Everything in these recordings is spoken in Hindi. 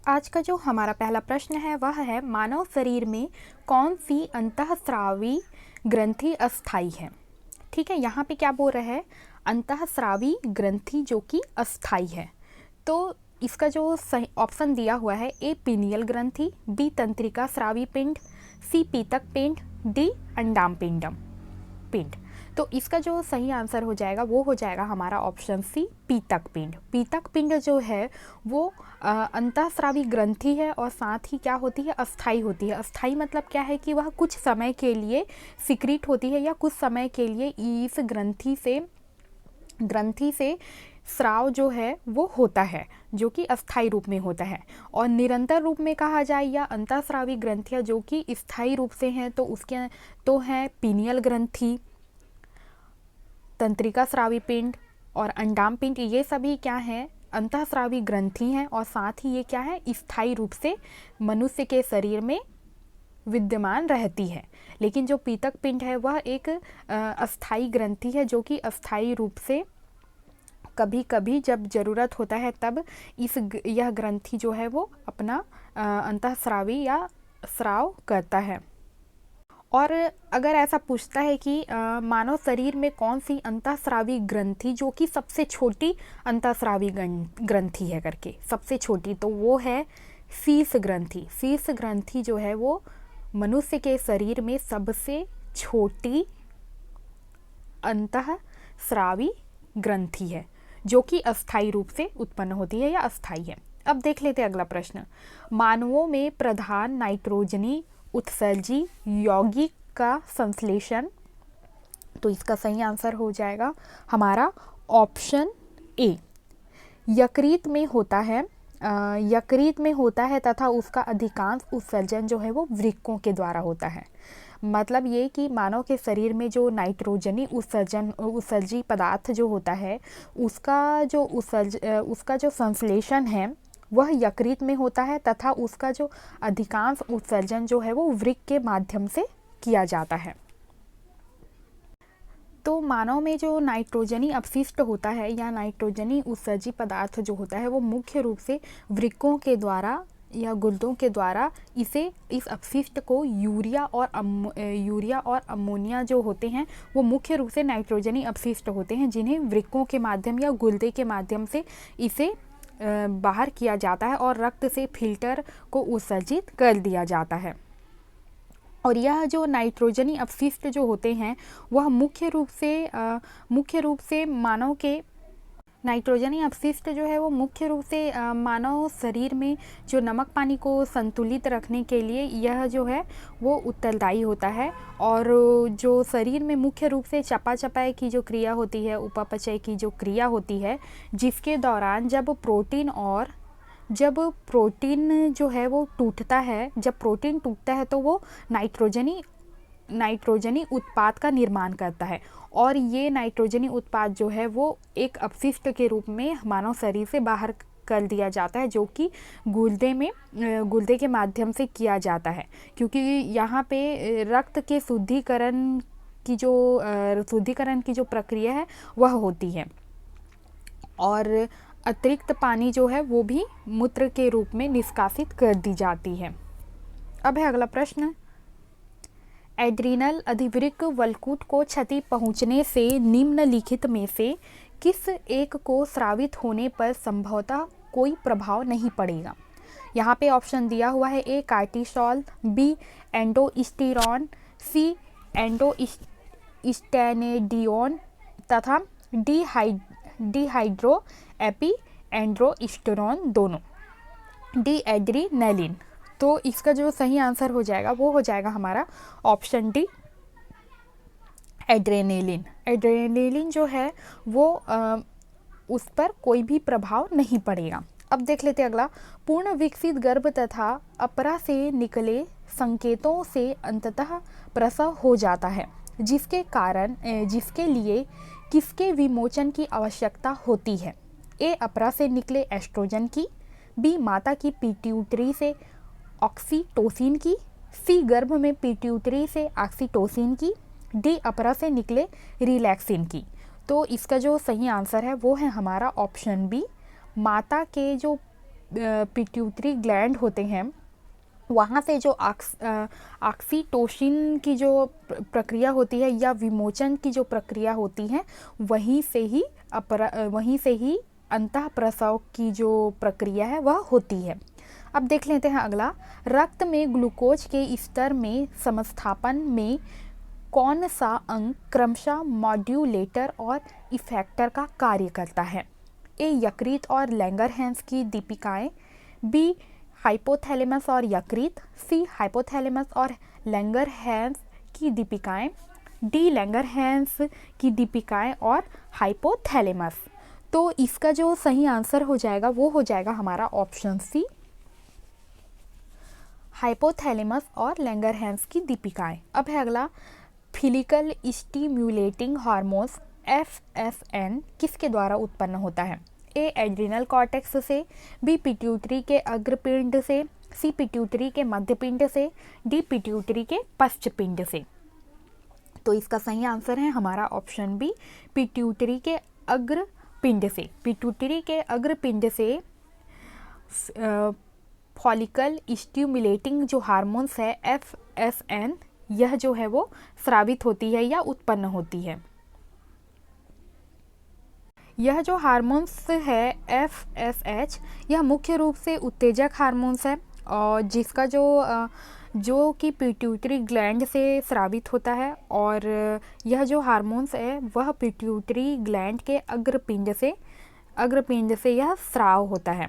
आज का जो हमारा पहला प्रश्न है वह है मानव शरीर में कौन सी अंतःस्रावी ग्रंथि अस्थाई है। ठीक है, यहाँ पे क्या बोल रहे हैं, अंतःस्रावी ग्रंथि जो कि अस्थाई है। तो इसका जो सही ऑप्शन दिया हुआ है, ए पीनियल ग्रंथि, बी तंत्रिका स्रावी पिंड, सी पीतक पिंड, डी अंडाम पिंडम पिंड। तो इसका जो सही आंसर हो जाएगा वो हो जाएगा हमारा ऑप्शन सी पीतक पिंड। पीतक पिंड जो है वो अंतःस्रावी ग्रंथि है और साथ ही क्या होती है, अस्थाई होती है। अस्थाई मतलब क्या है कि वह कुछ समय के लिए सिक्रीट होती है या कुछ समय के लिए इस ग्रंथि से स्राव जो है वो होता है, जो कि अस्थाई रूप में होता है। और निरंतर रूप में कहा जाए या अंतःस्रावी ग्रंथियाँ जो कि स्थायी रूप से हैं तो उसके तो हैं पीनियल ग्रंथि, तंत्रिका स्रावी पिंड और अंडाम पिंड। ये सभी क्या हैं, अंतःस्रावी ग्रंथि हैं और साथ ही ये क्या है, स्थायी रूप से मनुष्य के शरीर में विद्यमान रहती है। लेकिन जो पीतक पिंड है वह एक अस्थाई ग्रंथि है जो कि अस्थाई रूप से कभी कभी जब ज़रूरत होता है तब यह ग्रंथि जो है वो अपना अंतःस्रावी या स्राव करता है। और अगर ऐसा पूछता है कि मानव शरीर में कौन सी अंतःस्रावी ग्रंथि जो कि सबसे छोटी अंतःस्रावी ग्रंथि है करके, सबसे छोटी, तो वो है शीर्ष ग्रंथि। शीर्ष ग्रंथि जो है वो मनुष्य के शरीर में सबसे छोटी अंतःस्रावी ग्रंथि है जो कि अस्थायी रूप से उत्पन्न होती है या अस्थायी है। अब देख लेते हैं अगला प्रश्न। मानवों में प्रधान नाइट्रोजनी उत्सर्जी यौगिक का संश्लेषण, तो इसका सही आंसर हो जाएगा हमारा ऑप्शन ए, यकृत में होता है। यकृत में होता है तथा उसका अधिकांश उत्सर्जन जो है वो वृक्कों के द्वारा होता है। मतलब ये कि मानव के शरीर में जो नाइट्रोजनी उत्सर्जी पदार्थ जो होता है उसका जो संश्लेषण है वह यकृत में होता है तथा उसका जो अधिकांश उत्सर्जन जो है वो वृक्क के माध्यम से किया जाता है। तो मानव में जो नाइट्रोजनी अपशिष्ट होता है या नाइट्रोजनी उत्सर्जी पदार्थ जो होता है वो मुख्य रूप से वृक्कों के द्वारा या गुर्दों के द्वारा इस अपशिष्ट को यूरिया और अमोनिया जो होते हैं वो मुख्य रूप से नाइट्रोजनी अपशिष्ट होते हैं जिन्हें वृक्कों के माध्यम या गुर्दे के माध्यम से इसे बाहर किया जाता है और रक्त से फिल्टर को उत्सर्जित कर दिया जाता है। और यह जो नाइट्रोजनी अपशिष्ट जो होते हैं वह मुख्य रूप से मानव के नाइट्रोजनी अपशिष्ट जो है वो मुख्य रूप से मानव शरीर में जो नमक पानी को संतुलित रखने के लिए यह जो है वो उत्तरदायी होता है। और जो शरीर में मुख्य रूप से चयापचय की जो क्रिया होती है, उपापचय की जो क्रिया होती है, जिसके दौरान जब प्रोटीन जो है वो टूटता है, जब प्रोटीन टूटता है तो वो नाइट्रोजनी उत्पाद का निर्माण करता है। और ये नाइट्रोजनी उत्पाद जो है वो एक अपशिष्ट के रूप में मानव शरीर से बाहर कर दिया जाता है जो कि गुर्दे के माध्यम से किया जाता है, क्योंकि यहाँ पे रक्त के शुद्धिकरण की जो प्रक्रिया है वह होती है और अतिरिक्त पानी जो है वो भी मूत्र के रूप में निष्कासित कर दी जाती है। अब है अगला प्रश्न। एड्रीनल अधिवृक्क वल्कुट को क्षति पहुंचने से निम्नलिखित में से किस एक को स्रावित होने पर संभवतः कोई प्रभाव नहीं पड़ेगा। यहाँ पे ऑप्शन दिया हुआ है, ए कार्टिसोल, बी एंडोस्टेरॉन, सी एंडोस्टेनेडियोन तथा डी हाइड्रो एपी एंड्रोस्टेरॉन दोनों, डी एड्रीनलिन। तो इसका जो सही आंसर हो जाएगा वो हो जाएगा हमारा ऑप्शन डी एड्रेनेलिन। एड्रेनेलिन जो है वो उस पर कोई भी प्रभाव नहीं पड़ेगा। अब देख लेते हैं अगला। पूर्ण विकसित गर्भ तथा अपरा से निकले संकेतों से अंततः प्रसव हो जाता है, जिसके लिए किसके विमोचन की आवश्यकता होती है। ए अपरा से निकले एस्ट्रोजन की, बी माता की पिट्यूटरी से ऑक्सीटोसिन की, सी गर्भ में पिट्यूटरी से ऑक्सीटोसिन की, डी अपरा से निकले रिलैक्सिन की। तो इसका जो सही आंसर है वो है हमारा ऑप्शन बी, माता के जो पिट्यूटरी ग्लैंड होते हैं वहाँ से जो ऑक्सीटोसिन की जो प्रक्रिया होती है या विमोचन की जो प्रक्रिया होती है वहीं से ही अंतः प्रसव की जो प्रक्रिया है वह होती है। अब देख लेते हैं अगला, रक्त में ग्लूकोज के स्तर में समस्थापन में कौन सा अंग क्रमशः मॉड्यूलेटर और इफेक्टर का कार्य करता है? ए यकृत और लैंगरहैंस की दीपिकाएं, बी हाइपोथैलेमस और यकृत, सी हाइपोथैलेमस और लैंगरहैंस की दीपिकाएं, डी लैंगरहैंस की दीपिकाएं और हाइपोथैलेमस। तो इसका जो सही आंसर हो जाएगा वो हो जाएगा हमारा ऑप्शन सी, हाइपोथैलेमस और लैंगरहैंस की दीपिकाएं। अब है अगला, फिलिकल स्टिम्युलेटिंग हार्मोन्स FSN किसके द्वारा उत्पन्न होता है? ए एड्रिनल कॉर्टेक्स से, बी पिट्यूटरी के अग्रपिंड से, सी पिट्यूटरी के मध्यपिंड से, डी पिट्यूटरी के पश्चपिंड से। तो इसका सही आंसर है हमारा ऑप्शन बी, पिट्यूटरी के अग्रपिंड से। पिट्यूटरी के अग्रपिंड से फॉलिकल स्टिम्युलेटिंग जो हार्मोन्स है FSN यह जो है वो स्रावित होती है या उत्पन्न होती है। यह जो हार्मोन्स है FSH यह मुख्य रूप से उत्तेजक हार्मोन्स है और जिसका जो कि पिट्यूटरी ग्लैंड से स्रावित होता है और यह जो हार्मोन्स है वह पिट्यूटरी ग्लैंड के अग्रपिंड से यह स्राव होता है,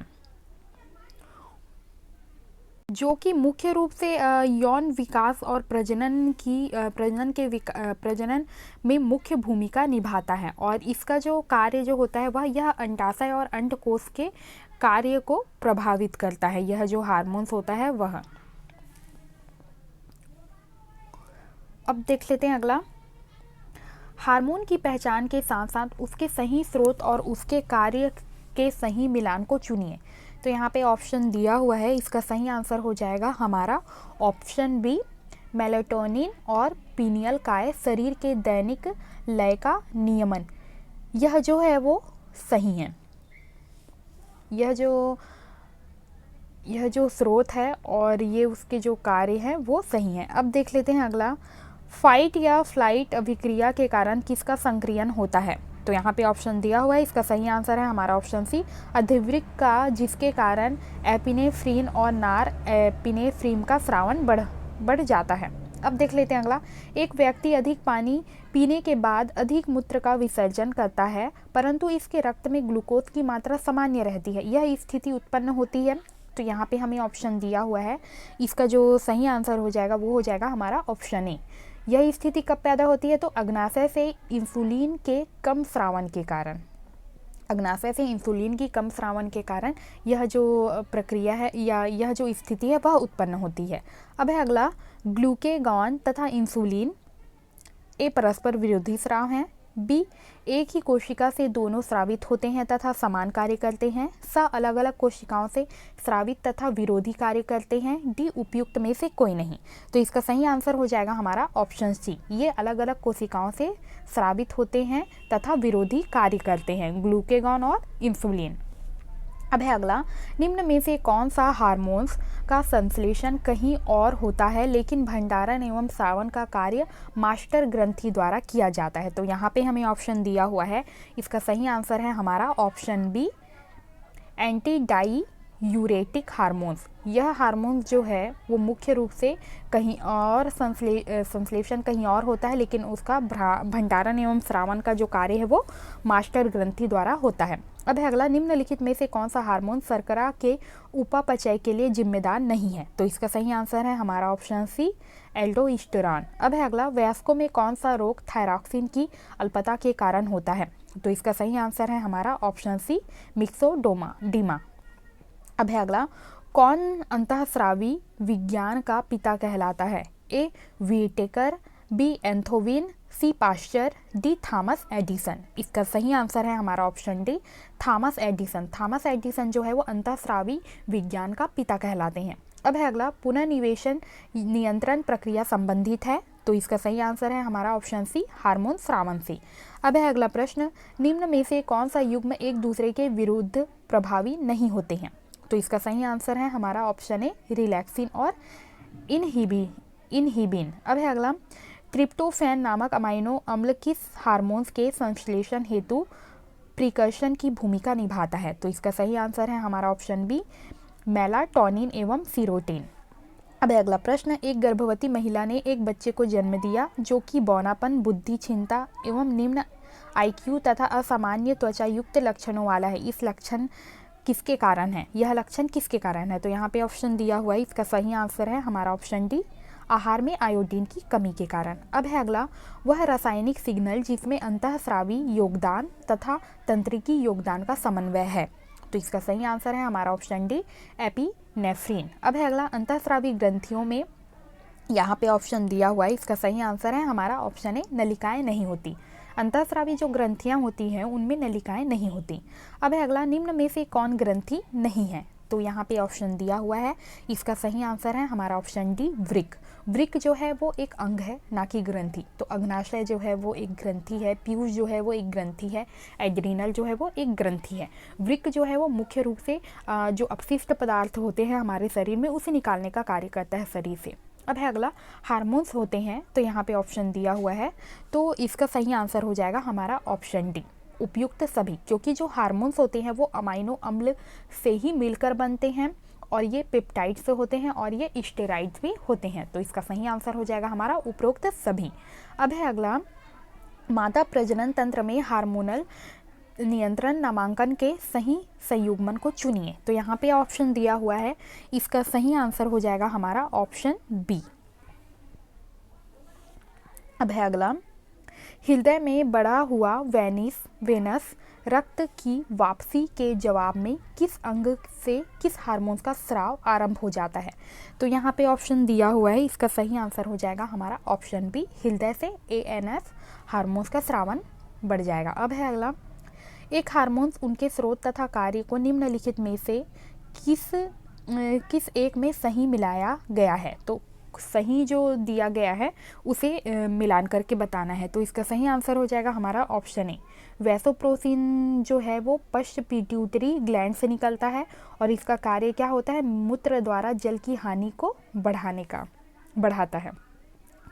जो कि मुख्य रूप से यौन विकास और प्रजनन में मुख्य भूमिका निभाता है। और इसका जो कार्य जो होता है वह यह अंडाशय और अंडकोश के कार्य को प्रभावित करता है, यह जो हार्मोन्स होता है वह। अब देख लेते हैं अगला, हार्मोन की पहचान के साथ साथ उसके सही स्रोत और उसके कार्य के सही मिलान को चुनिए। तो यहाँ पे ऑप्शन दिया हुआ है, इसका सही आंसर हो जाएगा हमारा ऑप्शन बी, मेलाटोनिन और पीनियल काय शरीर के दैनिक लय का नियमन। यह जो है वो सही है, यह जो स्रोत है और ये उसके जो कार्य हैं वो सही है। अब देख लेते हैं अगला, फाइट या फ्लाइट अभिक्रिया के कारण किसका संक्रियण होता है? तो यहाँ पे ऑप्शन दिया हुआ है, इसका सही आंसर है हमारा ऑप्शन सी, अधिवृक्क का, जिसके कारण एपिनेफ्रीन और नार एपिनेफ्रीन का स्रावन बढ़ जाता है। अब देख लेते हैं अगला, एक व्यक्ति अधिक पानी पीने के बाद अधिक मूत्र का विसर्जन करता है परंतु इसके रक्त में ग्लूकोज की मात्रा सामान्य रहती है, यह स्थिति उत्पन्न होती है। तो यहाँ पे हमें ऑप्शन दिया हुआ है, इसका जो सही आंसर हो जाएगा वो हो जाएगा हमारा ऑप्शन ए। यह स्थिति कब पैदा होती है? तो अग्नाशय से इंसुलिन के कम स्रावन के कारण, अग्नाशय से इंसुलिन की कम स्रावन के कारण यह जो प्रक्रिया है या यह जो स्थिति है वह उत्पन्न होती है। अब है अगला, ग्लूकेगॉन तथा इंसुलिन ए परस्पर विरोधी स्राव हैं, बी एक ही कोशिका से दोनों स्रावित होते हैं तथा समान कार्य करते हैं, स अलग अलग कोशिकाओं से स्रावित तथा विरोधी कार्य करते हैं, डी उपयुक्त में से कोई नहीं। तो इसका सही आंसर हो जाएगा हमारा ऑप्शन सी, ये अलग अलग कोशिकाओं से स्रावित होते हैं तथा विरोधी कार्य करते हैं, ग्लूकेगॉन और इंसुलिन। अब है अगला, निम्न में से कौन सा हार्मोन्स का संश्लेषण कहीं और होता है लेकिन भंडारण एवं स्रावन का कार्य मास्टर ग्रंथि द्वारा किया जाता है? तो यहाँ पे हमें ऑप्शन दिया हुआ है, इसका सही आंसर है हमारा option B, anti diuretic hormones. यह हार्मोन्स जो है वो मुख्य रूप से कहीं और संश्लेषण कहीं और होता है लेकिन उसका भंडारण एवं स्रावन का जो कार्य है वो मास्टर ग्रंथि द्वारा होता है। अब है अगला, निम्नलिखित में से कौन सा हार्मोन शर्करा के उपापचय के लिए जिम्मेदार नहीं है? तो इसका सही आंसर है हमारा ऑप्शन सी, एल्डोस्टेरॉन। अब है अगला, वयस्कों में कौन सा रोग थायरॉक्सिन की अल्पता के कारण होता है? तो इसका सही आंसर है हमारा ऑप्शन सी, मिक्सोडीमा। अब है अगला, कौन अंतःस्रावी विज्ञान का पिता कहलाता है? ए व्हिटेकर, बी एंथोविन, सी पाश्चर, डी थॉमस एडिसन। इसका सही आंसर है हमारा option D, Thomas Edison. Thomas Edison जो है वो अंतःस्रावी विज्ञान का पिता कहलाते हैं। अब है अगला, पुनर्निवेशन नियंत्रण प्रक्रिया संबंधित है? तो इसका सही आंसर है हमारा ऑप्शन सी, हार्मोन स्रावन से। अब है अगला प्रश्न, निम्न में से कौन सा युग्म एक दूसरे के विरुद्ध प्रभावी नहीं होते हैं? तो इसका सही आंसर है हमारा ऑप्शन ए रिलैक्सिन और इनहिबिन। अब है अगला, ट्रिप्टोफैन नामक अमाइनो अम्ल किस हार्मोन्स के संश्लेषण हेतु प्रिकर्शन की भूमिका निभाता है? तो इसका सही आंसर है हमारा ऑप्शन बी मेलाटोनिन एवं सीरोटिन। अब अगला प्रश्न, एक गर्भवती महिला ने एक बच्चे को जन्म दिया जो कि बौनापन, बुद्धि क्षीणता एवं निम्न IQ तथा असामान्य त्वचा युक्त लक्षणों वाला है। इस लक्षण किसके कारण है? यह लक्षण किसके कारण है? तो यहाँ पे ऑप्शन दिया हुआ है, इसका सही आंसर है हमारा ऑप्शन डी आहार में आयोडीन की कमी के कारण। अब है अगला, वह रासायनिक सिग्नल जिसमें अंतःस्रावी योगदान तथा तंत्रिकी योगदान का समन्वय है। तो इसका सही आंसर है हमारा ऑप्शन डी एपिनेफ्रिन। अब है अगला, अंतःस्रावी ग्रंथियों में यहाँ पे ऑप्शन दिया हुआ है, इसका सही आंसर है हमारा ऑप्शन ए नलिकाएं नहीं होती। अंतःस्रावी जो ग्रंथियाँ होती हैं उनमें नलिकाएं नहीं होती। अब है अगला, निम्न में से कौन ग्रंथि नहीं है? तो यहाँ पे ऑप्शन दिया हुआ है, इसका सही आंसर है हमारा ऑप्शन डी वृक्क। वृक्क जो है वो एक अंग है, ना कि ग्रंथि। तो अग्नाशय जो है वो एक ग्रंथि है, पीयूष जो है वो एक ग्रंथि है, एड्रीनल जो है वो एक ग्रंथि है। वृक्क जो है वो मुख्य रूप से जो अपशिष्ट पदार्थ होते हैं हमारे शरीर में उसे निकालने का कार्य करता है शरीर से। अब है अगला, हार्मोन्स होते हैं, तो यहाँ पे ऑप्शन दिया हुआ है, तो इसका सही आंसर हो जाएगा हमारा ऑप्शन डी उपयुक्त सभी, क्योंकि जो हार्मोन्स होते हैं वो अमाइनो अम्ल से ही मिलकर बनते हैं और ये पेप्टाइड से होते हैं और ये स्टेरॉइड्स भी होते हैं। तो इसका सही आंसर हो जाएगा हमारा उपरोक्त सभी। अब है अगला, मादा प्रजनन तंत्र में हार्मोनल नियंत्रण नामांकन के सही संयुग्मन को चुनिए। तो यहाँ पे ऑप्शन दिया हुआ है, इसका सही आंसर हो जाएगा हमारा ऑप्शन बी। अब है अगला, हृदय में बढ़ा हुआ वेनस रक्त की वापसी के जवाब में किस अंग से किस हार्मोन का स्राव आरंभ हो जाता है? तो यहाँ पे ऑप्शन दिया हुआ है, इसका सही आंसर हो जाएगा हमारा ऑप्शन बी हृदय से ANS हार्मोन्स का स्रावन बढ़ जाएगा। अब है अगला, एक हार्मोन्स उनके स्रोत तथा कार्य को निम्नलिखित में से किस एक में सही मिलाया गया है? तो सही जो दिया गया है उसे मिलान करके बताना है। तो इसका सही आंसर हो जाएगा हमारा ऑप्शन ए वैसोप्रोसिन जो है वो पश्च पिट्यूटरी ग्लैंड से निकलता है और इसका कार्य क्या होता है? मूत्र द्वारा जल की हानि को बढ़ाता है।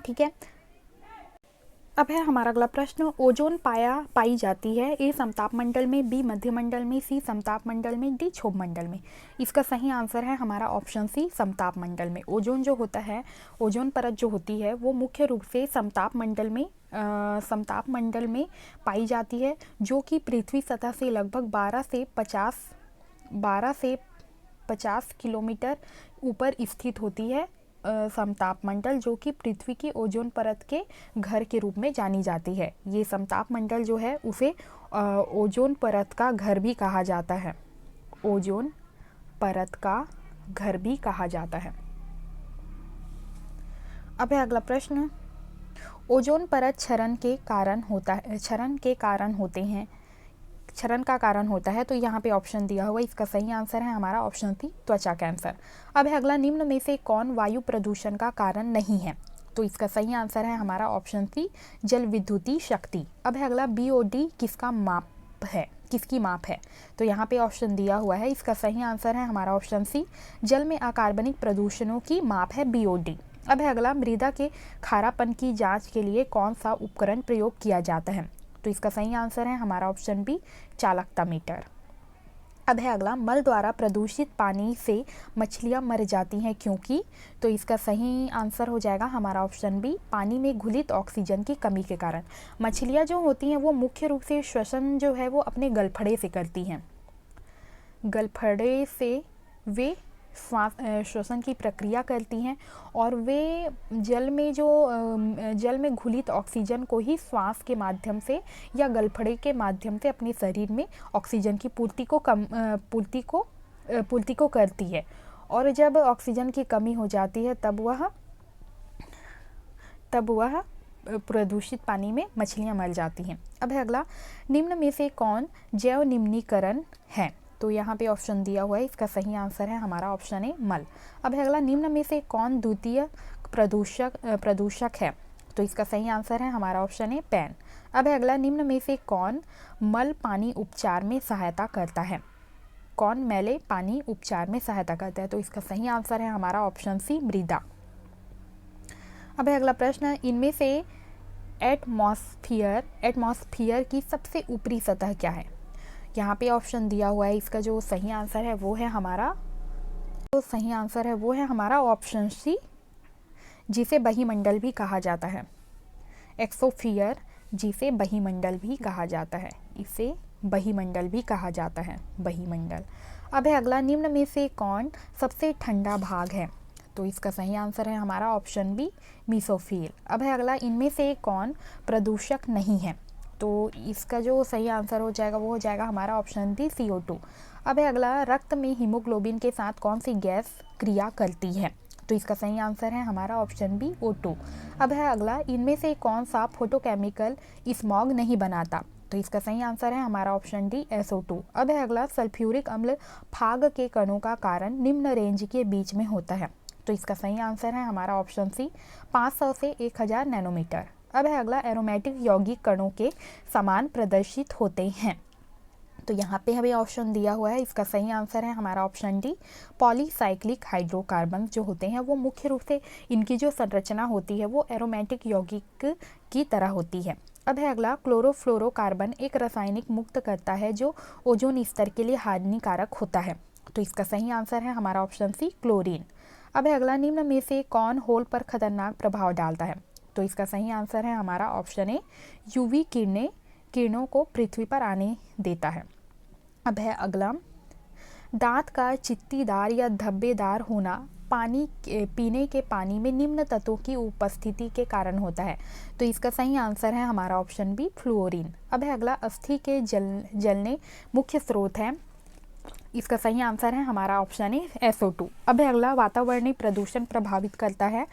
ठीक है। अब है हमारा अगला प्रश्न, ओजोन पाई जाती है ए समताप मंडल में, बी मध्य मंडल में, सी समताप मंडल में, डी क्षोभ मंडल में। इसका सही आंसर है हमारा ऑप्शन सी समताप मंडल में। ओजोन जो होता है, ओजोन परत जो होती है वो मुख्य रूप से समताप मंडल में पाई जाती है, जो कि पृथ्वी सतह से लगभग 12 से 50 किलोमीटर ऊपर स्थित होती है। समताप मंडल जो कि पृथ्वी की ओजोन परत के घर के रूप में जानी जाती है। ये समताप मंडल जो है उसे ओजोन परत का घर भी कहा जाता है। ओजोन परत का घर भी कहा जाता है। अब है अगला प्रश्न, ओजोन परत क्षरण का कारण होता है। तो यहाँ पे ऑप्शन दिया हुआ, इसका सही आंसर है हमारा ऑप्शन सी त्वचा कैंसर। अब है अगला, निम्न में से कौन वायु प्रदूषण का कारण नहीं है? तो इसका सही आंसर है हमारा ऑप्शन सी जल विद्युतीय शक्ति। अब है अगला, BOD किसकी माप है? तो यहाँ पे ऑप्शन दिया हुआ है, इसका सही आंसर है हमारा ऑप्शन सी जल में अकार्बनिक प्रदूषणों की माप है BOD। अब है अगला, मृदा के खारापन की जाँच के लिए कौन सा उपकरण प्रयोग किया जाता है? तो इसका सही आंसर है हमारा ऑप्शन बी चालकता मीटर। अब है अगला, मल द्वारा प्रदूषित पानी से मछलियां मर जाती हैं क्योंकि? तो इसका सही आंसर हो जाएगा हमारा ऑप्शन बी पानी में घुलित ऑक्सीजन की कमी के कारण। मछलियां जो होती हैं वो मुख्य रूप से श्वसन जो है वो अपने गलफड़े से करती हैं। गलफड़े से वे श्वसन की प्रक्रिया करती हैं और वे जल में घुलित ऑक्सीजन को ही श्वास के माध्यम से या गलफड़े के माध्यम से अपने शरीर में ऑक्सीजन की पूर्ति को करती है। और जब ऑक्सीजन की कमी हो जाती है तब वह प्रदूषित पानी में मछलियां मर जाती हैं। अब है अगला, निम्न में से कौन जैव निम्नीकरण है? तो यहाँ पे ऑप्शन दिया हुआ है, इसका सही आंसर है हमारा ऑप्शन ए मल। अब है अगला, निम्न में से कौन द्वितीय प्रदूषक है? तो इसका सही आंसर है हमारा ऑप्शन ए पैन। अब है अगला, निम्न में से कौन मल पानी उपचार में सहायता करता है? कौन मैले पानी उपचार में सहायता करता है? तो इसका सही आंसर है हमारा ऑप्शन सी, मृदा। अब है अगला प्रश्न, इनमें से एटमॉस्फियर की सबसे ऊपरी सतह क्या है? यहाँ पे ऑप्शन दिया हुआ है, इसका जो सही आंसर है वो है हमारा ऑप्शन सी, जिसे बहिमंडल भी कहा जाता है। एक्सोफियर, जिसे बहिमंडल भी कहा जाता है, इसे बहिमंडल भी कहा जाता है, बहिमंडल। अब है अगला, निम्न में से कौन सबसे ठंडा भाग है? तो इसका सही आंसर है हमारा ऑप्शन बी, मीसोफिल। अब है अगला, इनमें से कौन प्रदूषक नहीं है? तो इसका जो सही आंसर हो जाएगा वो हो जाएगा हमारा ऑप्शन डी, CO2। अब है अगला, रक्त में हीमोग्लोबिन के साथ कौन सी गैस क्रिया करती है? तो इसका सही आंसर है हमारा ऑप्शन बी, O2। अब है अगला, इनमें से कौन सा फोटोकेमिकल स्मॉग नहीं बनाता? तो इसका सही आंसर है हमारा ऑप्शन डी, SO2। अब है अगला, सल्फ्यूरिक अम्ल फाग के कणों का कारण निम्न रेंज के बीच में होता है। तो इसका सही आंसर है हमारा ऑप्शन सी, 500 से 1000 नैनोमीटर। अब है अगला, एरोमेटिक यौगिक कणों के समान प्रदर्शित होते हैं। तो यहाँ पे हमें ऑप्शन दिया हुआ है, इसका सही आंसर है हमारा ऑप्शन डी, पॉलीसाइक्लिक हाइड्रोकार्बन जो होते हैं वो मुख्य रूप से इनकी जो संरचना होती है वो एरोमेटिक यौगिक की तरह होती है। अब है अगला, क्लोरोफ्लोरोकार्बन एक रासायनिक मुक्त करता है जो ओजोन स्तर के लिए हानिकारक होता है। तो इसका सही आंसर है हमारा ऑप्शन सी, क्लोरीन। अब है अगला, निम्न में से कौन होल पर खतरनाक प्रभाव डालता है? तो इसका सही आंसर है हमारा ऑप्शन ए, UV किरणों को पृथ्वी पर आने देता है। अब है अगला, दांत का चित्तीदार या धब्बेदार होना पीने के पानी में निम्न तत्वों की उपस्थिति के कारण होता है। तो इसका सही आंसर है हमारा ऑप्शन बी, फ्लोरीन। अब है अगला, अस्थि के जलने मुख्य स्रोत है, इसका सही आंसर है हमारा ऑप्शन ए, SO2। अब है अगला, वातावरणीय प्रदूषण प्रभावित करता है?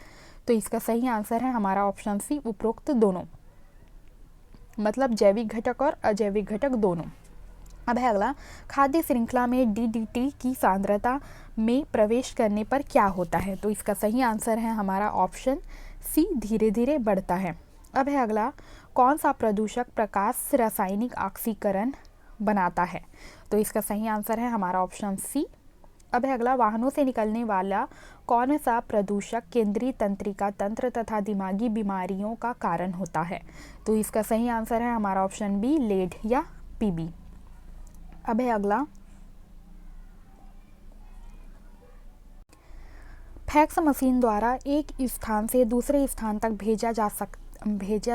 तो इसका सही आंसर है हमारा ऑप्शन सी, उपरोक्त दोनों, मतलब जैविक घटक और अजैविक घटक दोनों। अब है अगला, खाद्य श्रृंखला में DDT की सांद्रता में प्रवेश करने पर क्या होता है? तो इसका सही आंसर है हमारा ऑप्शन सी, धीरे धीरे बढ़ता है। अब है अगला, कौन सा प्रदूषक प्रकाश रासायनिक ऑक्सीकरण बनाता है? तो इसका सही आंसर है हमारा ऑप्शन सी। अब है अगला, वाहनों से निकलने वाला कौन सा प्रदूषक केंद्रीय तंत्रिका तंत्र तथा दिमागी बीमारियों का कारण होता है? तो इसका सही आंसर है हमारा ऑप्शन बी, लेड या PB। अब है अगला, फैक्स मशीन द्वारा एक स्थान से दूसरे स्थान तक भेजे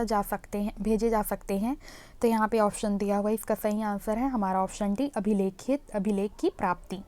जा सकते हैं। तो यहाँ पे ऑप्शन दिया हुआ है, इसका सही आंसर है हमारा ऑप्शन डी, अभिलेख की प्राप्ति।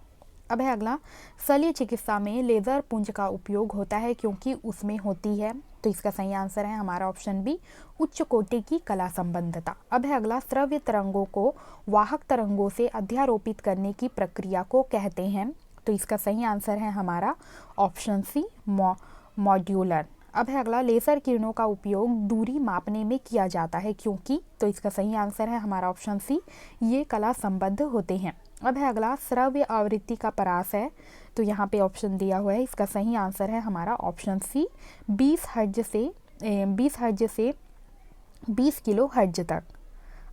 अब है अगला, शल्य चिकित्सा में लेजर पुंज का उपयोग होता है क्योंकि उसमें होती है। तो इसका सही आंसर है हमारा ऑप्शन बी, उच्च कोटि की कला संबंधता। अब है अगला, श्रव्य तरंगों को वाहक तरंगों से अध्यारोपित करने की प्रक्रिया को कहते हैं। तो इसका सही आंसर है हमारा ऑप्शन सी, मॉड्यूलर। अब है अगला, लेजर किरणों का उपयोग दूरी मापने में किया जाता है क्योंकि? तो इसका सही आंसर है हमारा ऑप्शन सी, ये कला संबद्ध होते हैं। अब है अगला, श्रव्य आवृत्ति का परास है? तो यहाँ पे ऑप्शन दिया हुआ है, इसका सही आंसर है हमारा ऑप्शन सी, 20 हर्ट्ज से 20 किलो हर्ट्ज तक।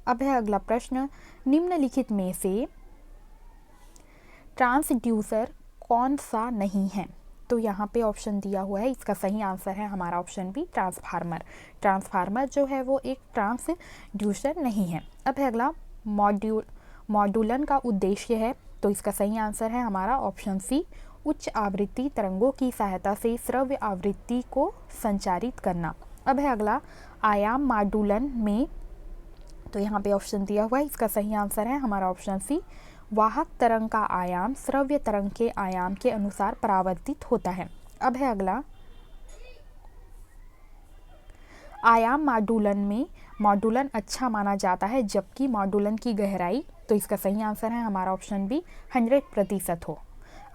अब है अगला प्रश्न, निम्नलिखित में से ट्रांसड्यूसर कौन सा नहीं है? तो यहाँ पे ऑप्शन दिया हुआ है, इसका सही आंसर है हमारा ऑप्शन बी, ट्रांसफार्मर जो है वो एक ट्रांसड्यूसर नहीं है। अब है अगला, मॉड्यूलन का उद्देश्य है? तो इसका सही आंसर है हमारा ऑप्शन सी, उच्च आवृत्ति तरंगों की सहायता से श्रव्य आवृत्ति को संचारित करना। अब है अगला, आयाम मॉड्यूलन में? तो यहाँ पे ऑप्शन दिया हुआ है, इसका सही आंसर है हमारा ऑप्शन सी, वाहक तरंग का आयाम श्रव्य तरंग के आयाम के अनुसार परावर्तित होता है। अब है अगला, आयाम मॉड्यूलन में मॉड्यूलन अच्छा माना जाता है जबकि मॉड्यूलन की गहराई? तो इसका सही आंसर है हमारा ऑप्शन बी, 100% हो।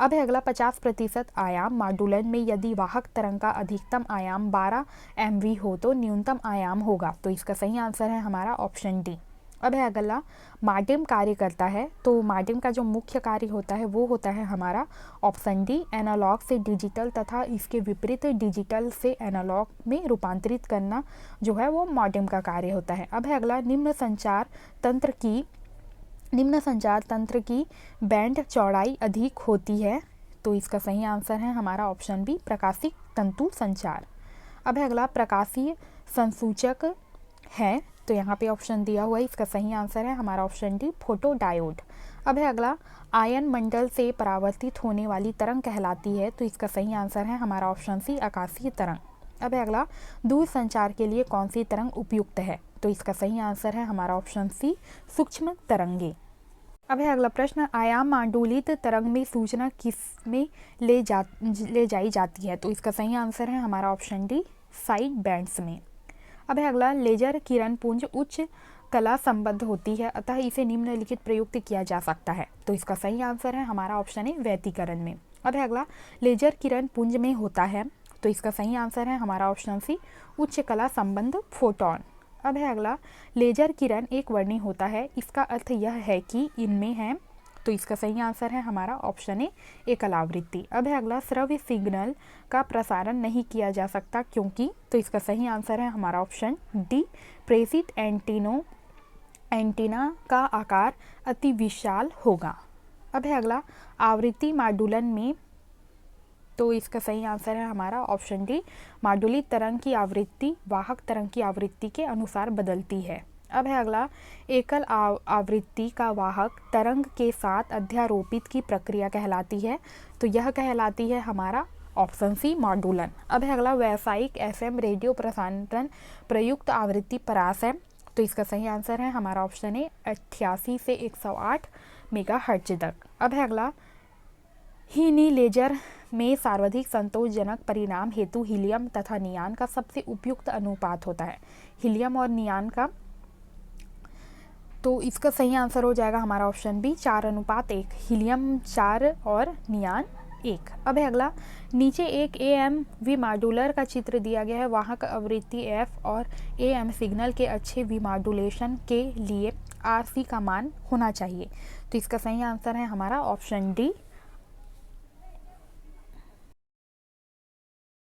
अब है अगला, 50% आयाम मॉड्यूलन में यदि वाहक तरंग का अधिकतम आयाम 12 MV हो तो न्यूनतम आयाम होगा। तो इसका सही आंसर है हमारा ऑप्शन डी। अब है अगला, माध्यम कार्य करता है? तो माध्यम का जो मुख्य कार्य होता है वो होता है हमारा ऑप्शन डी, एनालॉग से डिजिटल तथा इसके विपरीत डिजिटल से एनालॉग में रूपांतरित करना जो है वो माध्यम का कार्य होता है। अब है अगला, निम्न संचार तंत्र की निम्न संचार तंत्र की बैंड चौड़ाई अधिक होती है। तो इसका सही आंसर है हमारा ऑप्शन बी, प्रकाशिक तंतु संचार। अब है अगला, प्रकाशीय संसूचक है, तो यहाँ पे ऑप्शन दिया हुआ है, इसका सही आंसर है हमारा ऑप्शन डी, फोटो डायोड। अब है अगला, आयन मंडल से परावर्तित होने वाली तरंग कहलाती है, तो इसका सही आंसर है हमारा ऑप्शन सी, आकाशीय तरंग। अब है अगला, दूर संचार के लिए कौन सी तरंग उपयुक्त है, तो इसका सही आंसर है हमारा ऑप्शन सी, सूक्ष्म तरंगे। अब है अगला प्रश्न, आयाम मांडुलित तरंग में सूचना किस में ले जाई जाती है, तो इसका सही आंसर है हमारा ऑप्शन डी, साइड बैंड्स में। अब है अगला, लेजर किरण पुंज उच्च कला संबद्ध होती है, अतः इसे निम्नलिखित प्रयुक्त किया जा सकता है, तो इसका सही आंसर है हमारा ऑप्शन ए, व्यतिकरण में। अब है अगला, लेजर किरण पुंज में होता है, तो इसका सही आंसर है हमारा ऑप्शन सी, उच्च कला संबंध फोटोन। अब है अगला, लेजर किरण एक वर्णी होता है, इसका अर्थ यह है कि इनमें है, तो इसका सही आंसर है हमारा ऑप्शन ए, एकलावृत्ति। अब है अगला, श्रव्य सिग्नल का प्रसारण नहीं किया जा सकता क्योंकि, तो इसका सही आंसर है हमारा ऑप्शन डी, प्रेषित एंटीना का आकार अति विशाल होगा। अब है अगला, आवृत्ति मॉड्यूलन में, तो इसका सही आंसर है हमारा ऑप्शन डी, मॉड्यूलित तरंग की आवृत्ति वाहक तरंग की आवृत्ति के अनुसार बदलती है। अब है अगला, एकल आवृत्ति का वाहक तरंग के साथ अध्यारोपित की प्रक्रिया कहलाती है, तो यह कहलाती है हमारा ऑप्शन सी, मॉड्यूलन। अब है अगला, व्यावसायिक एफएम रेडियो प्रसारण प्रयुक्त आवृत्ति परास है, तो इसका सही आंसर है हमारा ऑप्शन ए, 88 से 108 मेगाहर्ट्ज तक। अब है अगला, हीनी लेजर में सर्वाधिक संतोषजनक परिणाम हेतु हीलियम तथा नियान का सबसे उपयुक्त अनुपात होता है, हीलियम और नियान का, तो इसका सही आंसर हो जाएगा हमारा ऑप्शन बी, 4:1, हीलियम 4 और नियान 1। अब है अगला, नीचे एक AM विमॉड्यूलर का चित्र दिया गया है, वहाँ का आवृत्ति F और AM सिग्नल के अच्छे विमॉड्यूलेशन के लिए RC का मान होना चाहिए, तो इसका सही आंसर है हमारा ऑप्शन डी,